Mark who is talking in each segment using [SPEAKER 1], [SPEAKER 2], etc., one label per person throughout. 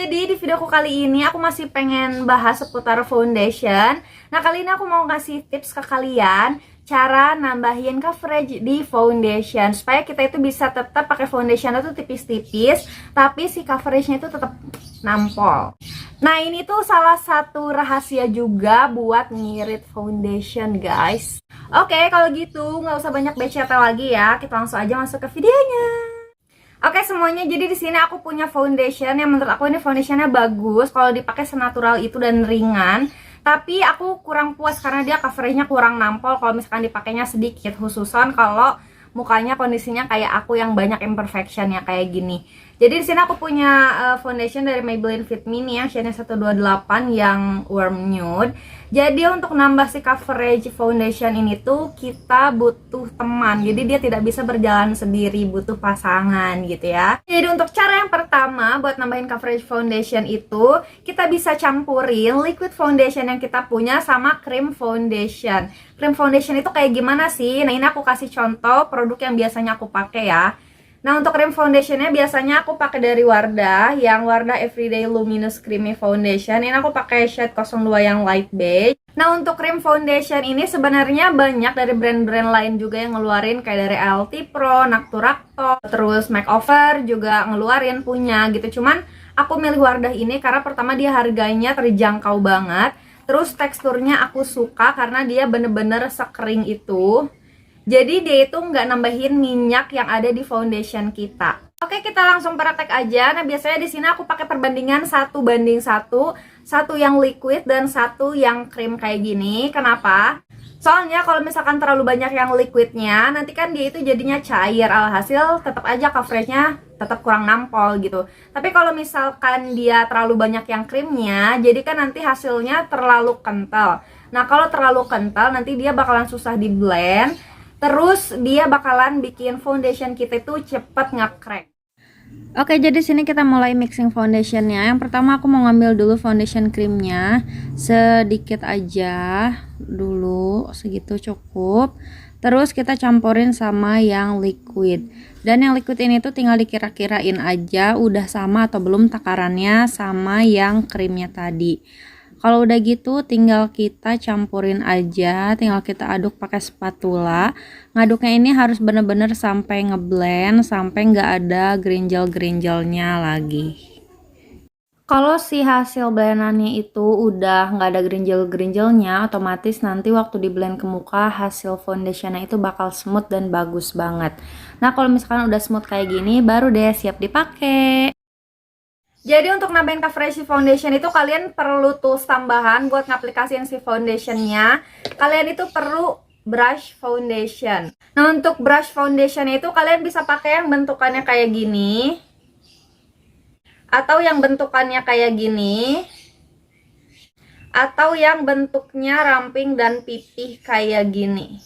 [SPEAKER 1] jadi di videoku kali ini aku masih pengen bahas seputar foundation. Nah, kali ini aku mau ngasih tips ke kalian cara nambahin coverage di foundation supaya kita itu bisa tetap pakai foundation itu tipis-tipis, tapi si coveragenya itu tetap nampol. Nah, ini tuh salah satu rahasia juga buat ngirit foundation, guys. Oke, kalau gitu nggak usah banyak bacot lagi ya. Kita langsung aja masuk ke videonya. Oke semuanya, jadi di sini aku punya foundation yang menurut aku ini foundationnya bagus kalau dipakai senatural itu dan ringan. Tapi aku kurang puas karena dia coveragenya kurang nampol kalau misalkan dipakainya sedikit, khususan kalau mukanya kondisinya kayak aku yang banyak imperfection ya kayak gini. Jadi di sini aku punya foundation dari Maybelline Fit Me nih yang shade-nya 128 yang warm nude. Jadi untuk nambah si coverage foundation ini tuh kita butuh teman. Jadi dia tidak bisa berjalan sendiri, butuh pasangan gitu ya. Jadi untuk cara yang pertama buat nambahin coverage foundation itu, kita bisa campurin liquid foundation yang kita punya sama cream foundation. Cream foundation itu kayak gimana sih? Nah, ini aku kasih contoh produk yang biasanya aku pakai ya. Nah, untuk cream foundationnya biasanya aku pakai dari Wardah, yang Wardah Everyday Luminous Creamy Foundation. Ini aku pakai shade 02 yang light beige. Nah, untuk cream foundation ini sebenarnya banyak dari brand-brand lain juga yang ngeluarin, kayak dari LT Pro, Naturacto, terus Makeover juga ngeluarin punya gitu. Cuman aku milih Wardah ini karena pertama dia harganya terjangkau banget. Terus teksturnya aku suka karena dia bener-bener sekering itu. Jadi dia itu nggak nambahin minyak yang ada di foundation kita. Oke, kita langsung praktek aja. Nah, biasanya di sini aku pakai perbandingan 1:1, satu yang liquid dan satu yang cream kayak gini. Kenapa? Soalnya kalau misalkan terlalu banyak yang liquidnya, nanti kan dia itu jadinya cair. Alhasil tetap aja coveragenya tetap kurang nampol gitu. Tapi kalau misalkan dia terlalu banyak yang creamnya, jadi kan nanti hasilnya terlalu kental. Nah, kalau terlalu kental nanti dia bakalan susah di blend. Terus dia bakalan bikin foundation kita itu cepet nge-crack. Oke, jadi sini kita mulai mixing foundationnya. Yang pertama aku mau ngambil dulu foundation creamnya sedikit aja dulu, segitu cukup. Terus kita campurin sama yang liquid. Dan yang liquid ini tuh tinggal dikira-kirain aja udah sama atau belum takarannya sama yang creamnya tadi. Kalau udah gitu tinggal kita campurin aja, tinggal kita aduk pakai spatula. Ngaduknya ini harus bener-bener sampai ngeblend, sampai nggak ada gerinjal-gerinjalnya lagi. Kalau si hasil blendannya itu udah nggak ada gerinjal-gerinjalnya, otomatis nanti waktu di blend ke muka hasil foundationnya itu bakal smooth dan bagus banget. Nah, kalau misalkan udah smooth kayak gini, baru deh siap dipakai. Jadi untuk nambahin coverage foundation itu kalian perlu tools tambahan buat ngaplikasiin si foundationnya. Kalian itu perlu brush foundation. Nah, untuk brush foundation itu kalian bisa pakai yang bentukannya kayak gini, atau yang bentukannya kayak gini, atau yang bentuknya ramping dan pipih kayak gini.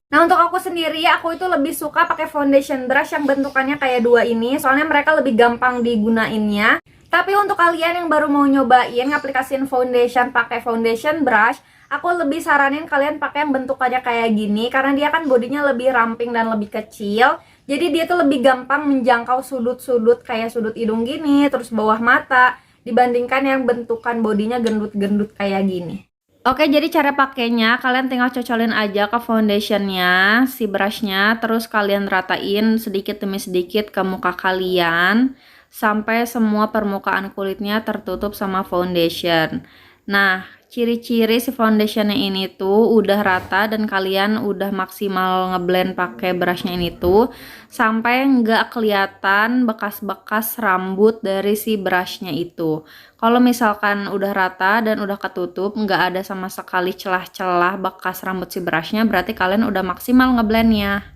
[SPEAKER 1] Nah, untuk aku sendiri, aku itu lebih suka pakai foundation brush yang bentukannya kayak dua ini, soalnya mereka lebih gampang digunainnya. Tapi untuk kalian yang baru mau nyobain ngaplikasiin foundation pakai foundation brush, aku lebih saranin kalian pakai yang bentukannya kayak gini, karena dia kan bodinya lebih ramping dan lebih kecil. Jadi dia tuh lebih gampang menjangkau sudut-sudut kayak sudut hidung gini, terus bawah mata, dibandingkan yang bentukan bodinya gendut-gendut kayak gini. Oke, jadi cara pakainya kalian tinggal cocolin aja ke foundationnya, si brushnya, terus kalian ratain sedikit demi sedikit ke muka kalian sampai semua permukaan kulitnya tertutup sama foundation. Nah, ciri-ciri si foundationnya ini tuh udah rata dan kalian udah maksimal ngeblend pakai brushnya ini tuh sampai nggak kelihatan bekas-bekas rambut dari si brushnya itu. Kalau misalkan udah rata dan udah ketutup, nggak ada sama sekali celah-celah bekas rambut si brushnya, berarti kalian udah maksimal ngeblendnya.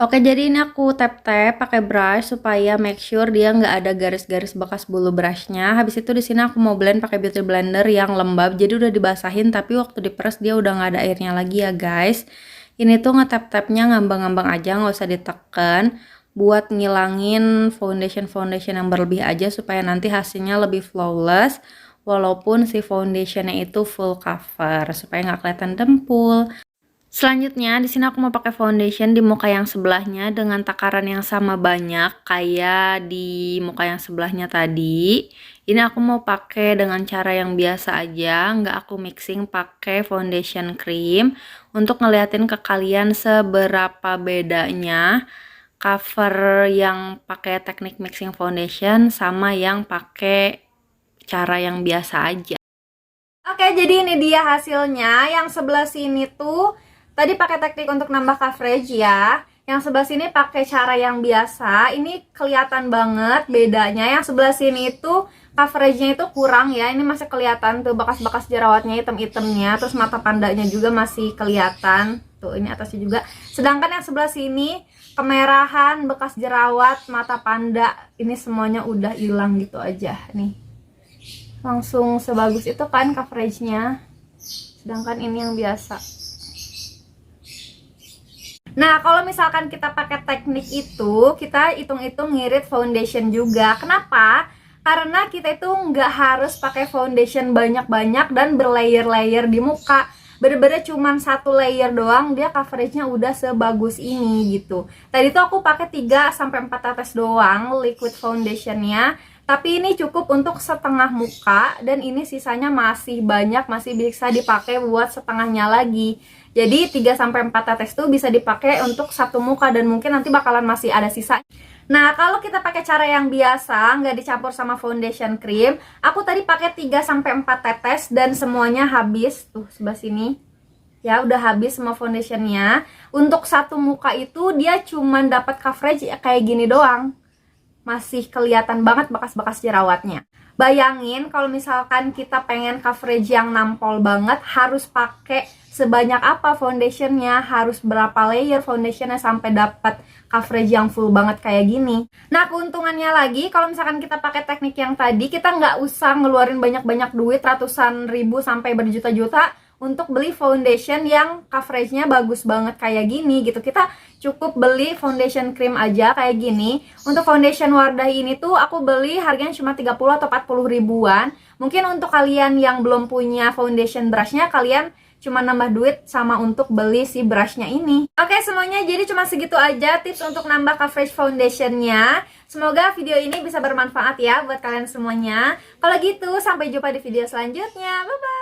[SPEAKER 1] Oke, jadi ini aku tap-tap pakai brush supaya make sure dia nggak ada garis-garis bekas bulu brushnya. Habis itu di sini aku mau blend pakai beauty blender yang lembab, jadi udah dibasahin tapi waktu diperes dia udah nggak ada airnya lagi ya guys. Ini tuh ngetap-tapnya ngambang-ngambang aja, nggak usah ditekan, buat ngilangin foundation yang berlebih aja supaya nanti hasilnya lebih flawless. Walaupun si foundationnya itu full cover supaya nggak kelihatan dempul. Selanjutnya, di sini aku mau pakai foundation di muka yang sebelahnya dengan takaran yang sama banyak kayak di muka yang sebelahnya tadi. Ini aku mau pakai dengan cara yang biasa aja, nggak aku mixing pakai foundation cream untuk ngeliatin ke kalian seberapa bedanya cover yang pakai teknik mixing foundation sama yang pakai cara yang biasa aja. Oke, jadi ini dia hasilnya. Yang sebelah sini tuh tadi pakai teknik untuk nambah coverage ya. Yang sebelah sini pakai cara yang biasa. Ini kelihatan banget bedanya. Yang sebelah sini itu coveragenya itu kurang ya. Ini masih kelihatan tuh bekas-bekas jerawatnya, item-itemnya. Terus mata pandanya juga masih kelihatan. Tuh, ini atasnya juga. Sedangkan yang sebelah sini kemerahan, bekas jerawat, mata panda, ini semuanya udah hilang gitu aja nih. Langsung sebagus itu kan coveragenya, sedangkan ini yang biasa. Nah, kalau misalkan kita pakai teknik itu, kita hitung-hitung ngirit foundation juga. Kenapa? Karena kita itu nggak harus pakai foundation banyak-banyak dan berlayer-layer di muka. Bener-bener cuman satu layer doang, dia coveragenya udah sebagus ini gitu. Tadi tuh aku pakai 3-4 tetes doang liquid foundationnya. Tapi ini cukup untuk setengah muka dan ini sisanya masih banyak, masih bisa dipakai buat setengahnya lagi. Jadi 3-4 tetes tuh bisa dipakai untuk satu muka dan mungkin nanti bakalan masih ada sisa. Nah, kalau kita pakai cara yang biasa, nggak dicampur sama foundation cream, aku tadi pakai 3-4 tetes dan semuanya habis. Tuh, sebelah sini. Ya, udah habis semua foundationnya. Untuk satu muka itu dia cuman dapat coverage kayak gini doang. Masih kelihatan banget bekas-bekas jerawatnya. Bayangin kalau misalkan kita pengen coverage yang nampol banget, harus pakai sebanyak apa foundationnya, harus berapa layer foundationnya sampai dapat coverage yang full banget kayak gini. Nah, keuntungannya lagi kalau misalkan kita pakai teknik yang tadi, kita nggak usah ngeluarin banyak-banyak duit, ratusan ribu sampai berjuta-juta untuk beli foundation yang coveragenya bagus banget kayak gini gitu. Kita cukup beli foundation cream aja kayak gini. Untuk foundation Wardah ini tuh aku beli harganya cuma 30 atau 40 ribuan. Mungkin untuk kalian yang belum punya foundation brushnya, kalian cuma nambah duit sama untuk beli si brushnya ini. Oke, semuanya jadi cuma segitu aja tips untuk nambah coverage foundationnya. Semoga video ini bisa bermanfaat ya buat kalian semuanya. Kalau gitu, sampai jumpa di video selanjutnya. Bye-bye!